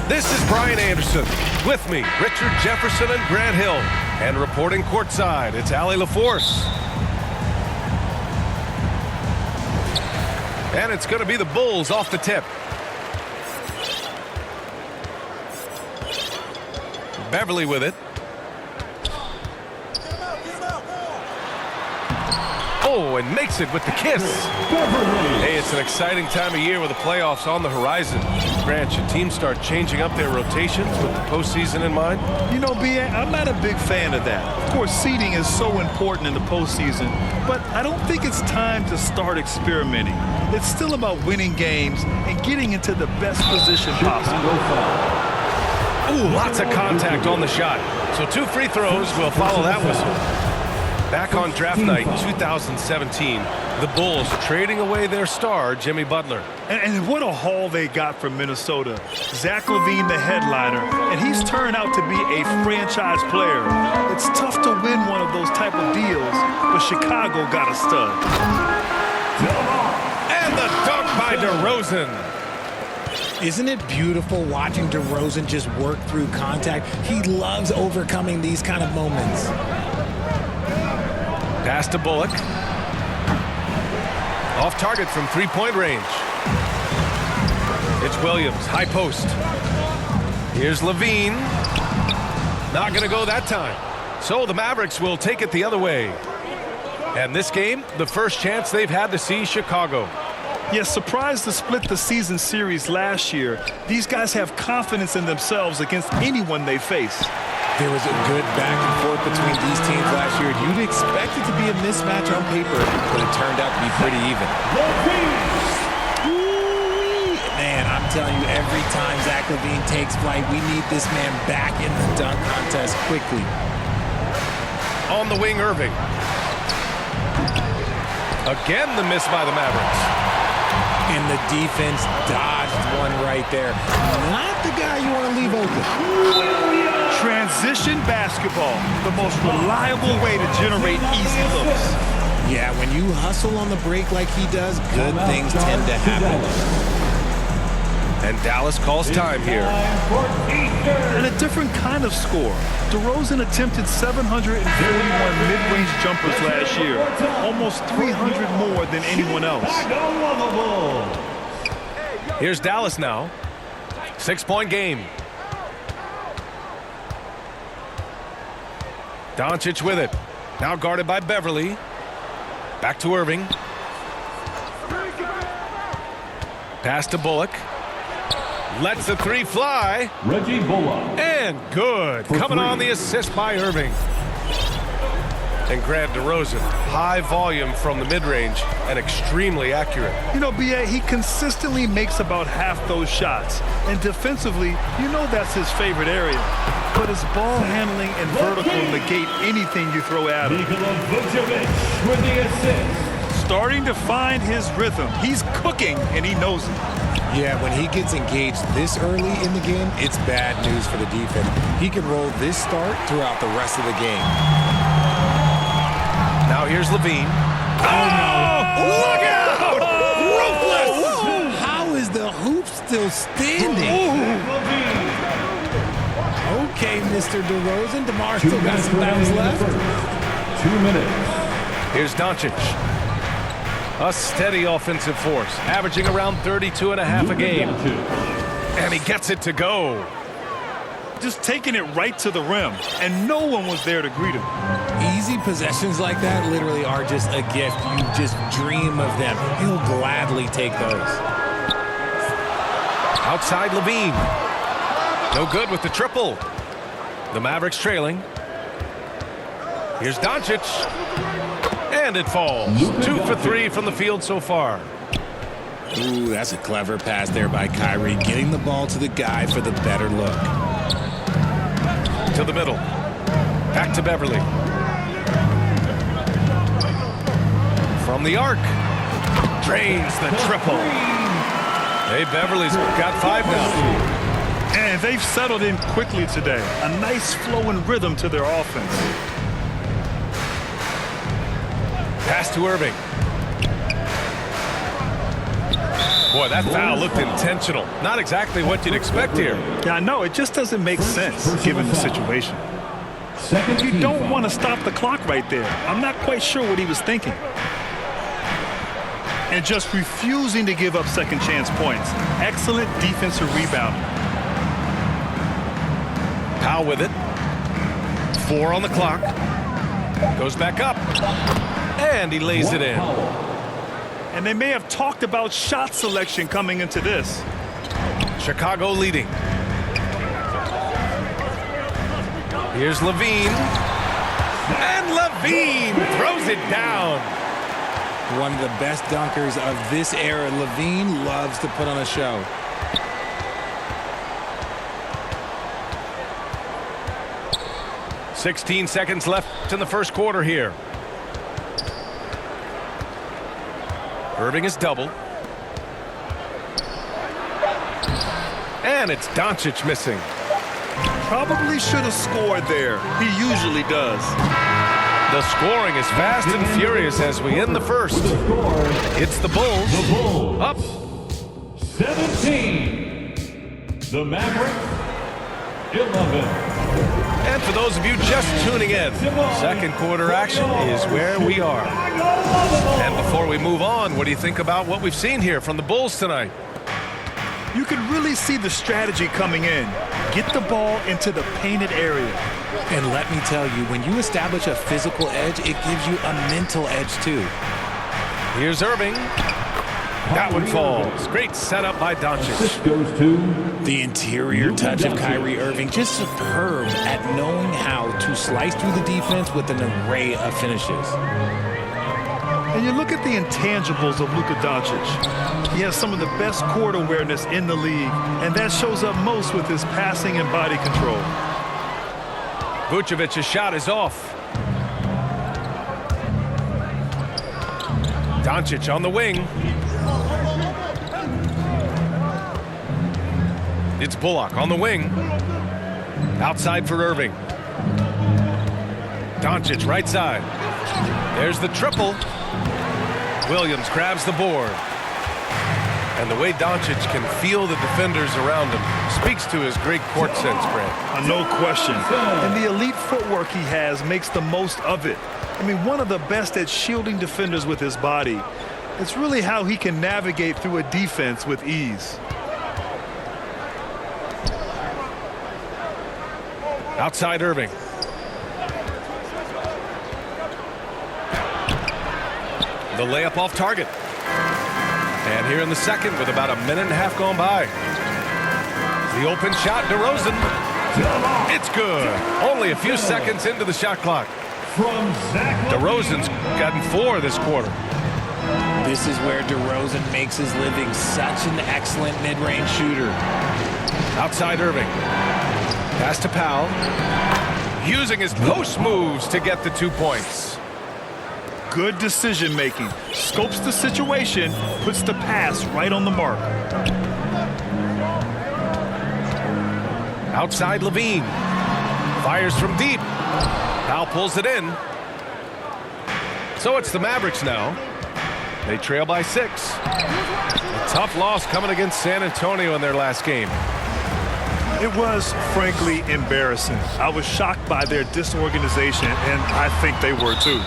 This is Brian Anderson. With me, Richard Jefferson and Grant Hill. And reporting courtside, it's Allie LaForce. And it's going to be the Bulls off the tip. Beverly with it. Oh, and makes it with the kiss. Hey, it's an exciting time of year with the playoffs on the horizon. Grant, should teams start changing up their rotations with the postseason in mind? You know, B.A., I'm not a big fan of that. Of course, seeding is so important in the postseason, but I don't think it's time to start experimenting. It's still about winning games and getting into the best position possible. Ooh, lots of contact on the shot. So 2 free throws will follow that whistle. Back on draft night 2017, the Bulls trading away their star, Jimmy Butler. And what a haul they got from Minnesota. Zach LaVine, the headliner, and he's turned out to be a franchise player. It's tough to win one of those type of deals, but Chicago got a stud. And the dunk by DeRozan. Isn't it beautiful watching DeRozan just work through contact? He loves overcoming these kind of moments. Pass to Bullock. Off target from three-point range. It's Williams, high post. Here's LaVine. Not going to go that time. So the Mavericks will take it the other way. And this game, the first chance they've had to see Chicago. Yes, surprised to split the season series last year. These guys have confidence in themselves against anyone they face. There was a good back and forth between these teams last year. You'd expect it to be a mismatch on paper, but it turned out to be pretty even. Man, I'm telling you, every time Zach LaVine takes flight, we need this man back in the dunk contest quickly. On the wing, Irving. Again, the miss by the Mavericks. And the defense dodged one right there. Not the guy you want to leave open. Transition basketball, the most reliable way to generate easy looks. Yeah, when you hustle on the break like he does, good things tend to happen. And Dallas calls time here. And a different kind of score. DeRozan attempted 741 mid-range jumpers last year, almost 300 more than anyone else. Here's Dallas now. 6-point game. Doncic with it. Now guarded by Beverly. Back to Irving. Pass to Bullock. Lets the three fly. Reggie Bullock. And good. Coming on the assist by Irving. And Grant DeRozan. High volume from the mid-range and extremely accurate. You know, B.A., he consistently makes about half those shots. And defensively, you know that's his favorite area. But his ball handling and vertical negate anything you throw at him. With the assist. Starting to find his rhythm. He's cooking, and he knows it. Yeah, when he gets engaged this early in the game, it's bad news for the defense. He can roll this start throughout the rest of the game. Now here's LaVine. Oh, look out! Ruthless! How is the hoop still standing? Okay, Mr. DeRozan. DeMar still got some bounce left. 2 minutes. Here's Doncic. A steady offensive force, averaging around 32.5 a game. And he gets it to go. Just taking it right to the rim, and no one was there to greet him. Easy possessions like that literally are just a gift. You just dream of them. He'll gladly take those. Outside LaVine. No good with the triple. The Mavericks trailing. Here's Doncic. And it falls. 2 for 3 from the field so far. Ooh, that's a clever pass there by Kyrie, getting the ball to the guy for the better look. To the middle. Back to Beverly. From the arc. Drains the triple. Hey, Beverly's got 5 now. And they've settled in quickly today. A nice flow and rhythm to their offense. Pass to Irving. Boy, that foul looked intentional. Not exactly what you'd expect here. Yeah, I know. It just doesn't make sense given the situation. You don't want to stop the clock right there. I'm not quite sure what he was thinking. And just refusing to give up second chance points. Excellent defensive rebound. Powell with it. 4 on the clock. Goes back up. And he lays it in. And they may have talked about shot selection coming into this. Chicago leading. Here's Levine. And Levine throws it down. One of the best dunkers of this era. Levine loves to put on a show. "16 seconds left in the first quarter here. Irving is doubled. And it's Doncic missing. Probably should have scored there. He usually does. The scoring is fast and furious as we end the first. It's the Bulls. Up 17. The Mavericks 11. And for those of you just tuning in, second quarter action is where we are. And before we move on, what do you think about what we've seen here from the Bulls tonight? You can really see the strategy coming in. Get the ball into the painted area. And let me tell you, when you establish a physical edge, it gives you a mental edge too. Here's Irving. That one falls. Great setup by Doncic. This goes to The interior touch of Kyrie Irving, just superb at knowing how to slice through the defense with an array of finishes. And you look at the intangibles of Luka Doncic. He has some of the best court awareness in the league, and that shows up most with his passing and body control. Vucevic's shot is off. Doncic on the wing. It's Bullock on the wing. Outside for Irving. Doncic right side. There's the triple. Williams grabs the board. And the way Doncic can feel the defenders around him speaks to his great court sense, Grant. No question. And the elite footwork he has makes the most of it. I mean, one of the best at shielding defenders with his body. It's really how he can navigate through a defense with ease. Outside Irving. The layup off target. And here in the second with about a minute and a half gone by. The open shot, DeRozan. It's good. Only a few seconds into the shot clock. DeRozan's gotten 4 this quarter. This is where DeRozan makes his living. Such an excellent mid-range shooter. Outside Irving. Pass to Powell. Using his post moves to get the 2 points. Good decision making. Scopes the situation, puts the pass right on the mark. Outside Levine. Fires from deep. Powell pulls it in. So it's the Mavericks now. They trail by 6. A tough loss coming against San Antonio in their last game. It was, frankly, embarrassing. I was shocked by their disorganization, and I think they were too.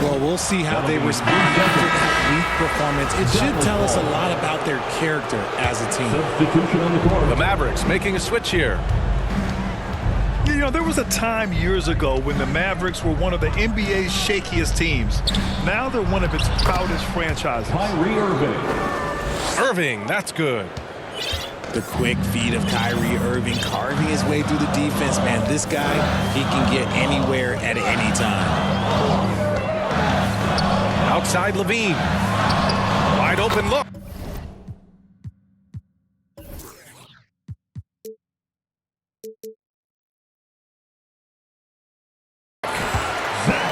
Well, we'll see how they respond after that weak performance. It should tell us a lot about their character as a team. substitution on the court. The Mavericks making a switch here. You know, there was a time years ago when the Mavericks were one of the NBA's shakiest teams. Now they're one of its proudest franchises. Kyrie Irving. Irving, that's good. The quick feet of Kyrie Irving carving his way through the defense, man. This guy, he can get anywhere at any time. Outside Levine. Wide open look.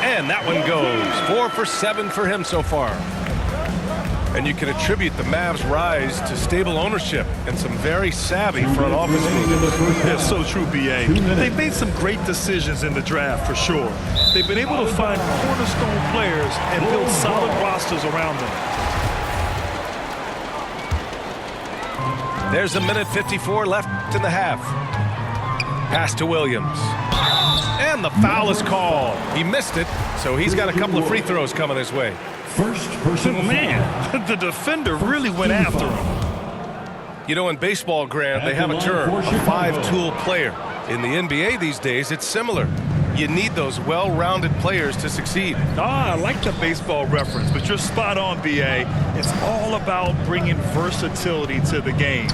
And that one goes. 4 for 7 for him so far. And you can attribute the Mavs' rise to stable ownership and some very savvy front office moves. That's so true, B.A. They've made some great decisions in the draft, for sure. They've been able to find cornerstone players and build solid rosters around them. There's a minute 54 left in the half. Pass to Williams. And the foul is called. He missed it, so he's got a couple of free throws coming his way. First personal Man, the defender really went after him. You know, in baseball, Grant, they have a term, a five-tool player. In the NBA these days, it's similar. You need those well-rounded players to succeed. I like the baseball reference, but you're spot on, B.A. It's all about bringing versatility to the game.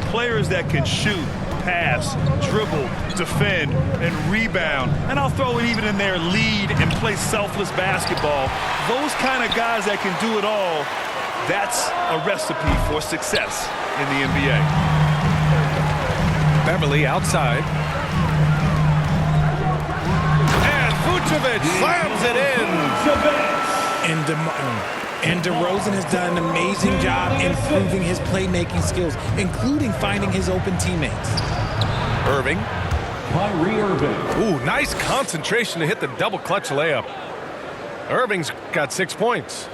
Players that can shoot, pass, dribble, defend, and rebound. And I'll throw it even in there, lead and play selfless basketball. Those kind of guys that can do it all, that's a recipe for success in the NBA. Beverly outside. And Vucevic slams it in. And DeRozan has done an amazing job improving his playmaking skills, including finding his open teammates. Irving. Kyrie Irving. Ooh, nice concentration to hit the double clutch layup. Irving's got 6 points.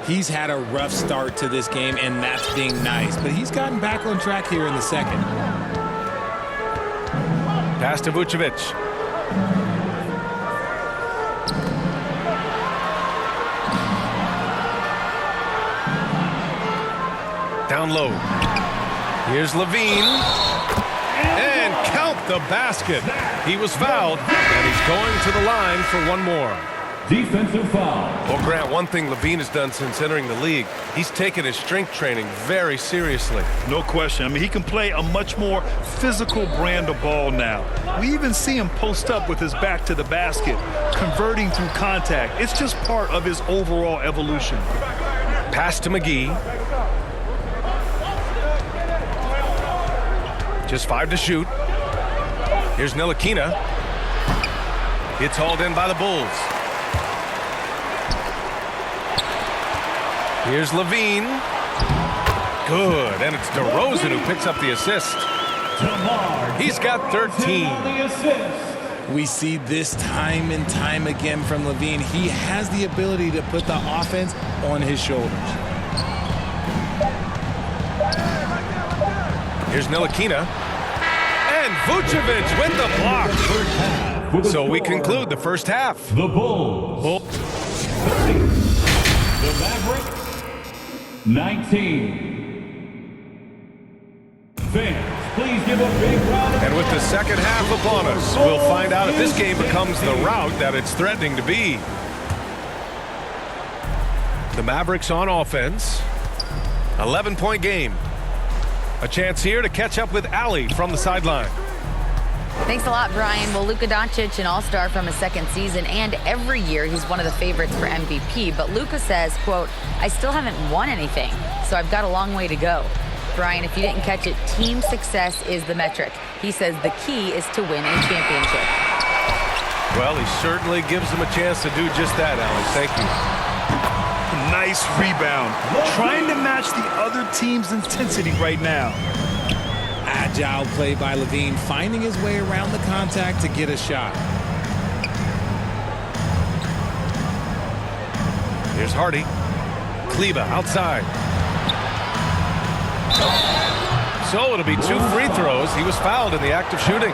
He's had a rough start to this game, and that's being nice. But he's gotten back on track here in the second. Pass to Vucevic. Down low. Here's Levine. And count the basket. He was fouled, and he's going to the line for one more. Defensive foul. Well, Grant, one thing Levine has done since entering the league, he's taken his strength training very seriously. No question. I mean, he can play a much more physical brand of ball now. We even see him post up with his back to the basket, converting through contact. It's just part of his overall evolution. Pass to McGee. Just 5 to shoot. Here's Ntilikina. It's hauled in by the Bulls. Here's Levine. Good, and it's DeRozan who picks up the assist. He's got 13. The assist. We see this time and time again from Levine. He has the ability to put the offense on his shoulders. Here's Ntilikina. And Vucevic with the block. So we conclude the first half. The Bulls. 30. The Mavericks. 19. Fans, please give a big round of applause. And with the second half upon us, we'll find out if this game becomes the rout that it's threatening to be. The Mavericks on offense. 11-point game. A chance here to catch up with Allie from the sideline. Thanks a lot, Brian. Well, Luka Doncic, an all-star from his second season, and every year he's one of the favorites for MVP. But Luka says, quote, I still haven't won anything, so I've got a long way to go. Brian, if you didn't catch it, team success is the metric. He says the key is to win a championship. Well, he certainly gives them a chance to do just that, Allie. Thank you. Nice rebound. Trying to match the other team's intensity right now. Agile play by Levine, finding his way around the contact to get a shot. Here's Hardy. Kleba outside. So it'll be 2 free throws. He was fouled in the act of shooting.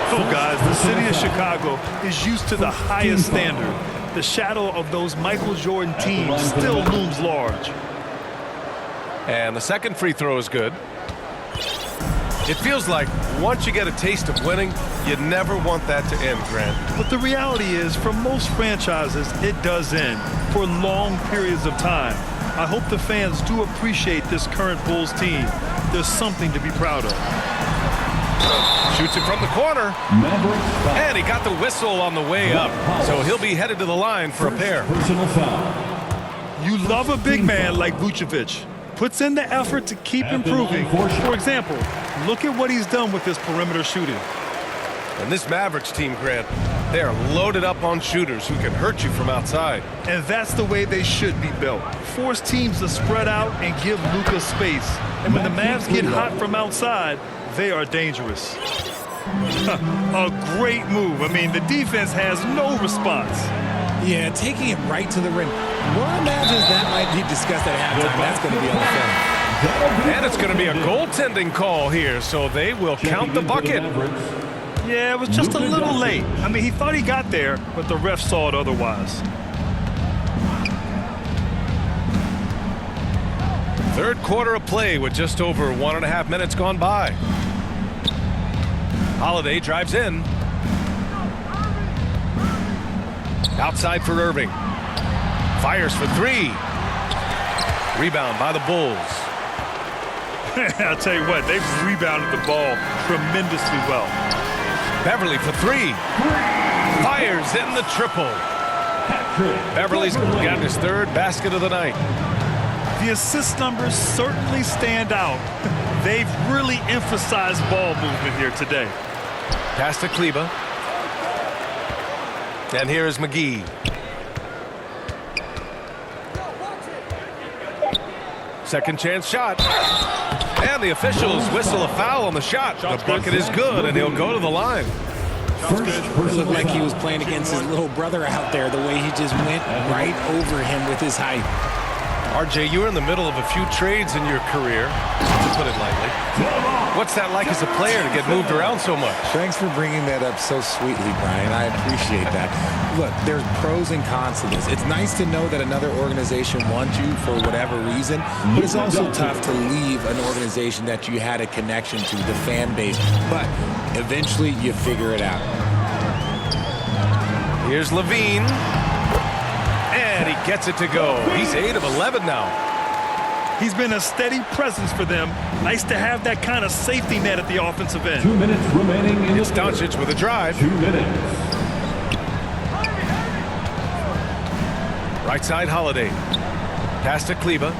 Oh, guys, the city of Chicago is used to the highest standard. The shadow of those Michael Jordan teams still looms large. And the second free throw is good. It feels like once you get a taste of winning, you never want that to end, Grant. But the reality is, for most franchises, it does end for long periods of time. I hope the fans do appreciate this current Bulls team. There's something to be proud of. Shoots it from the corner. And he got the whistle on the way up. So he'll be headed to the line for a pair. Personal foul. You love a big man like Vucevic. Puts in the effort to keep improving. For example, look at what he's done with his perimeter shooting. And this Mavericks team, Grant, they are loaded up on shooters who can hurt you from outside. And that's the way they should be built. Force teams to spread out and give Luka space. And when the Mavs get hot from outside, they are dangerous. A great move. I mean, the defense has no response. Yeah, taking it right to the rim. One imagines that might be discussed at halftime. That's going to be on the film. And it's going to be a goaltending call here, so they will count the bucket. Yeah, it was just a little late. I mean, he thought he got there, but the ref saw it otherwise. Third quarter of play with just over 1.5 minutes gone by. Holiday drives in. Outside for Irving. Fires for three. Rebound by the Bulls. I'll tell you what, they've rebounded the ball tremendously well. Beverly for three. Fires in the triple. Beverly's got his third basket of the night. The assist numbers certainly stand out. They've really emphasized ball movement here today. Pass to Kleba. And here is McGee. Second chance shot. And the officials whistle a foul on the shot. The bucket is good, and he'll go to the line. It looked like he was playing against his little brother out there, the way he just went right over him with his height. RJ, you were in the middle of a few trades in your career, to put it lightly. What's that like as a player to get moved around so much? Thanks for bringing that up so sweetly, Brian. I appreciate that. Look, there's pros and cons to this. It's nice to know that another organization wants you for whatever reason, but it's also tough to leave an organization that you had a connection to, the fan base. But eventually you figure it out. Here's Levine. And he gets it to go. He's 8 of 11 now. He's been a steady presence for them. Nice to have that kind of safety net at the offensive end. 2 minutes remaining in Here's the third. Doncic with a drive. 2 minutes. Right side, Holiday. Pass to Kleba.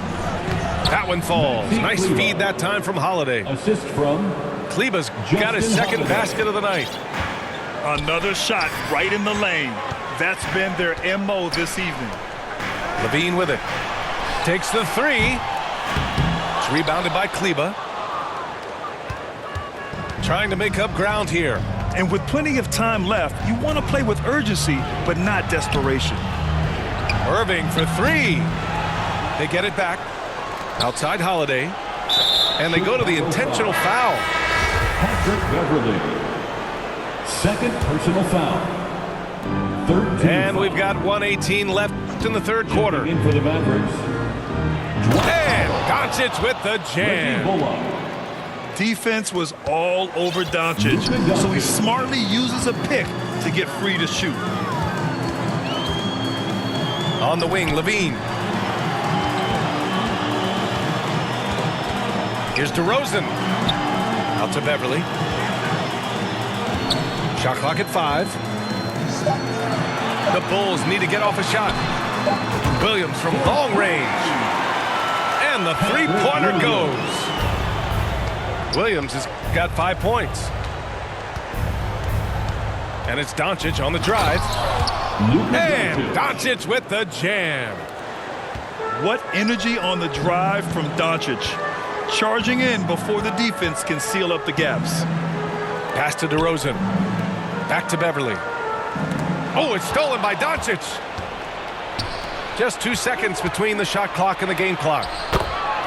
That one falls. Nice feed that time from Holiday. Assist from Kleba's got his second basket of the night. Another shot right in the lane. That's been their MO this evening. Levine with it. Takes the three. It's rebounded by Kleba. Trying to make up ground here. And with plenty of time left, you want to play with urgency, but not desperation. Irving for three. They get it back. Outside Holiday. And they go to the intentional foul. Patrick Beverly. Second personal foul. Third team And foul. we've got 1:18 left in the third quarter. In for the Mavericks. And Doncic with the jam. Bullock. Defense was all over Doncic, so he smartly uses a pick to get free to shoot. On the wing, Levine. Here's DeRozan. Out to Beverly. Shot clock at 5. The Bulls need to get off a shot. Williams from long range. And the three-pointer goes. Williams has got 5 points. And it's Doncic on the drive. And Doncic with the jam. What energy on the drive from Doncic. Charging in before the defense can seal up the gaps. Pass to DeRozan. Back to Beverly. Oh, it's stolen by Doncic. Just 2 seconds between the shot clock and the game clock.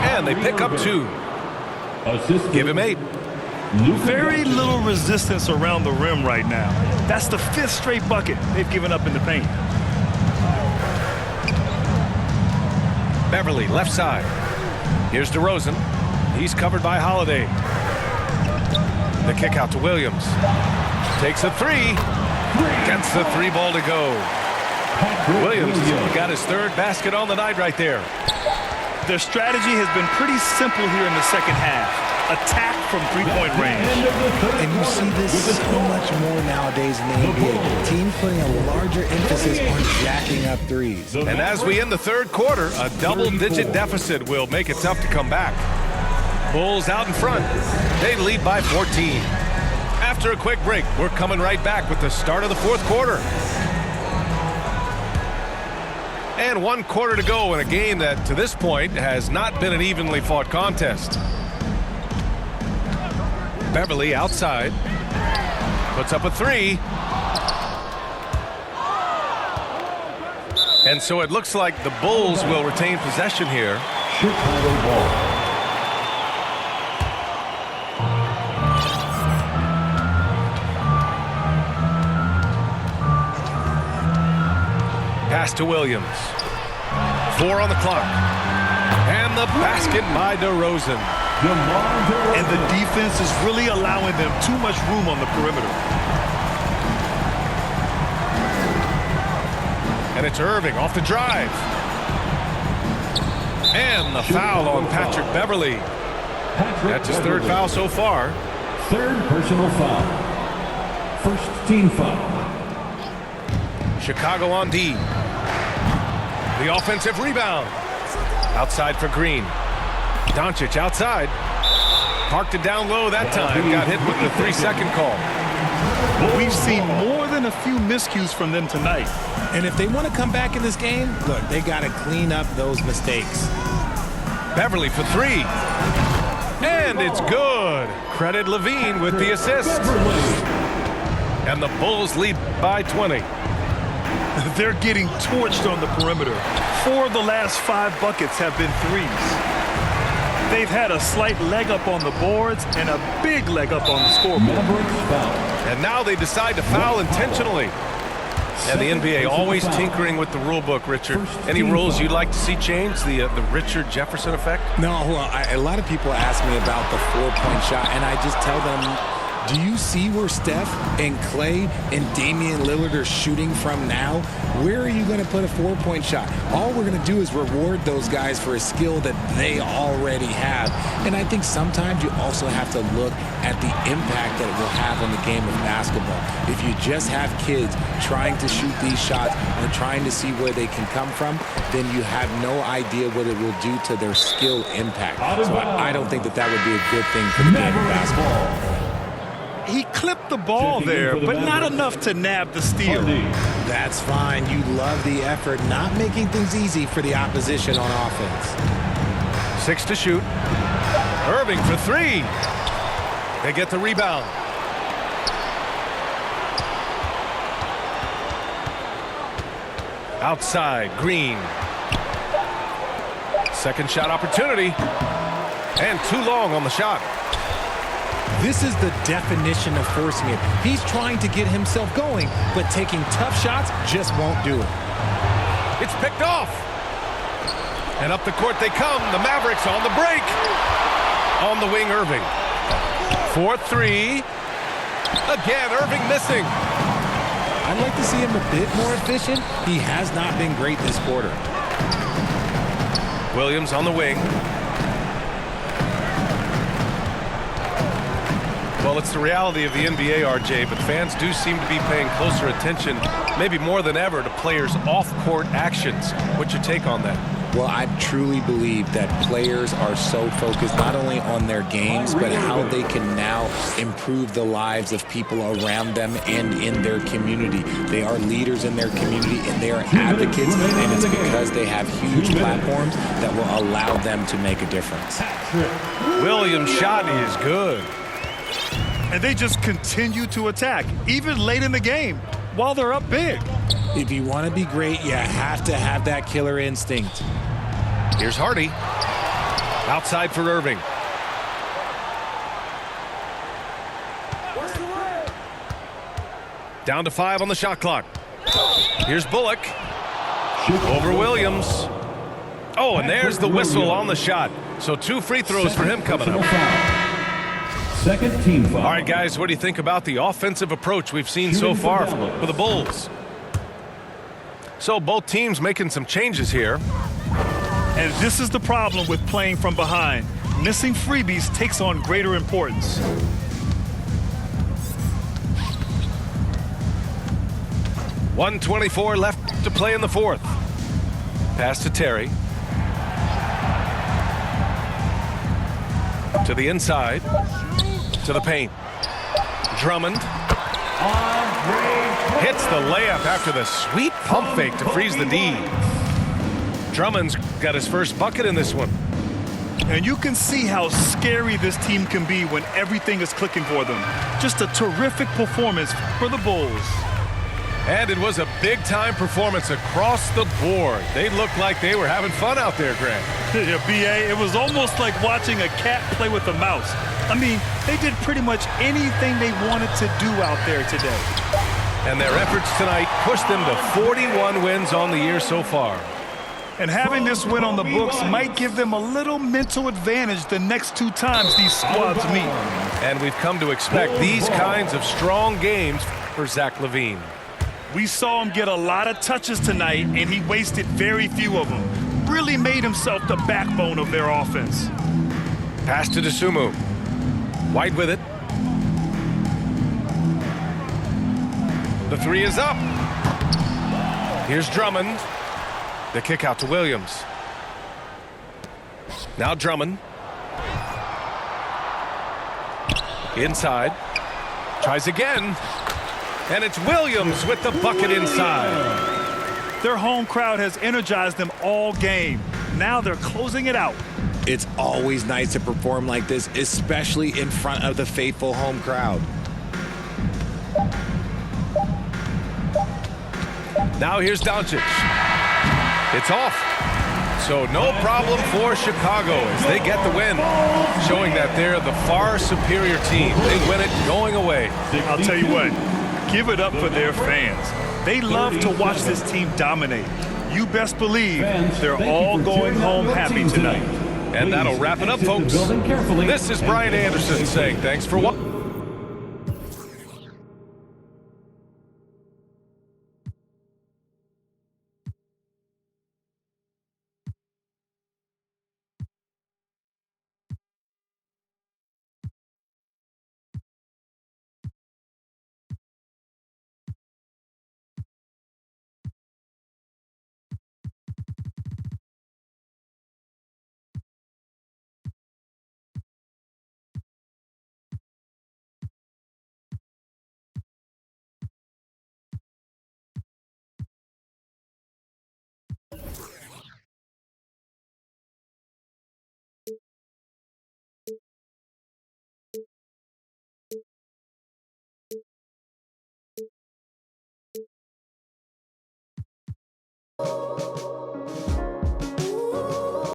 And they pick up 2. Assist. Give him 8. Very little resistance around the rim right now. That's the 5th straight bucket they've given up in the paint. Beverly, left side. Here's DeRozan. He's covered by Holiday. The kick out to Williams. Takes a 3. Gets the 3 ball to go. Williams got his 3rd basket on the night right there. Their strategy has been pretty simple here in the second half. Attack from three-point range. And you see this so much more nowadays in the NBA. Teams putting a larger emphasis on jacking up threes. And as we end the third quarter, a double-digit deficit will make it tough to come back. Bulls out in front. They lead by 14. After a quick break, we're coming right back with the start of the fourth quarter. And 1 quarter to go in a game that, to this point, has not been an evenly fought contest. Beverly outside. Puts up a 3. And so it looks like the Bulls will retain possession here. Chicago ball. Pass to Williams. 4 on the clock. And the basket by DeRozan. And the defense is really allowing them too much room on the perimeter. And it's Irving off the drive. And the foul on Patrick Beverley. That's his third foul so far. Third personal foul. First team foul. Chicago on D. The offensive rebound. Outside for Green. Doncic outside. Parked it down low that time. Got hit with the 3-second call. We've seen more than a few miscues from them tonight. And if they want to come back in this game, look, they got to clean up those mistakes. Beverly for 3. And it's good. Credit Levine with the assist. And the Bulls lead by 20. They're getting torched on the perimeter. 4 of the last 5 buckets have been threes. They've had a slight leg up on the boards and a big leg up on the scoreboard. And now they decide to foul intentionally. And the NBA always tinkering with the rule book, Richard. Any rules you'd like to see changed? The Richard Jefferson effect? No, well, a lot of people ask me about the 4-point shot, and I just tell them, do you see where Steph and Clay and Damian Lillard are shooting from now? Where are you going to put a 4-point shot? All we're going to do is reward those guys for a skill that they already have. And I think sometimes you also have to look at the impact that it will have on the game of basketball. If you just have kids trying to shoot these shots or trying to see where they can come from, then you have no idea what it will do to their skill impact. So I don't think that that would be a good thing for the game of basketball. He clipped the ball there, but not enough to nab the steal. That's fine. You love the effort, not making things easy for the opposition on offense. 6 to shoot. Irving for 3. They get the rebound. Outside, Green. Second shot opportunity. And too long on the shot. This is the definition of forcing it. He's trying to get himself going, but taking tough shots just won't do it. It's picked off. And up the court they come. The Mavericks on the break. On the wing, Irving. 4-3. Again, Irving missing. I'd like to see him a bit more efficient. He has not been great this quarter. Williams on the wing. Well, it's the reality of the NBA, RJ, but fans do seem to be paying closer attention, maybe more than ever, to players' off-court actions. What's your take on that? Well, I truly believe that players are so focused not only on their games, but how they can now improve the lives of people around them and in their community. They are leaders in their community, and they are advocates, and it's because they have huge platforms that will allow them to make a difference. Williams' shot is good. And they just continue to attack, even late in the game, while they're up big. If you want to be great, you have to have that killer instinct. Here's Hardy. Outside for Irving. Down to 5 on the shot clock. Here's Bullock. Over Williams. Oh, and there's the whistle on the shot. So 2 free throws for him coming up. Second team foul. All right, guys, what do you think about the offensive approach we've seen so far for the Bulls? So both teams making some changes here. And this is the problem with playing from behind. Missing freebies takes on greater importance. .124 left to play in the fourth. Pass to Terry. To the inside. To the paint. Drummond. Hits the layup after the sweet pump fake to freeze the D. Drummond's got his first bucket in this one. And you can see how scary this team can be when everything is clicking for them. Just a terrific performance for the Bulls. And it was a big-time performance across the board. They looked like they were having fun out there, Grant. Yeah, B.A., it was almost like watching a cat play with a mouse. I mean, they did pretty much anything they wanted to do out there today. And their efforts tonight pushed them to 41 wins on the year so far. And having this win on the books might give them a little mental advantage the next 2 times these squads meet. And we've come to expect these kinds of strong games for Zach LaVine. We saw him get a lot of touches tonight, and he wasted very few of them. Really made himself the backbone of their offense. Pass to Dosunmu. White with it. The 3 is up. Here's Drummond. The kick out to Williams. Now Drummond. Inside. Tries again. And it's Williams with the bucket inside. Their home crowd has energized them all game. Now they're closing it out. It's always nice to perform like this, especially in front of the faithful home crowd. Now here's Doncic. It's off. So no problem for Chicago as they get the win, showing that they're the far superior team. They win it going away. I'll tell you what, give it up for their fans. They love to watch this team dominate. You best believe they're all going home happy tonight. And that'll wrap it up, folks. This is Brian Anderson saying thanks for watching.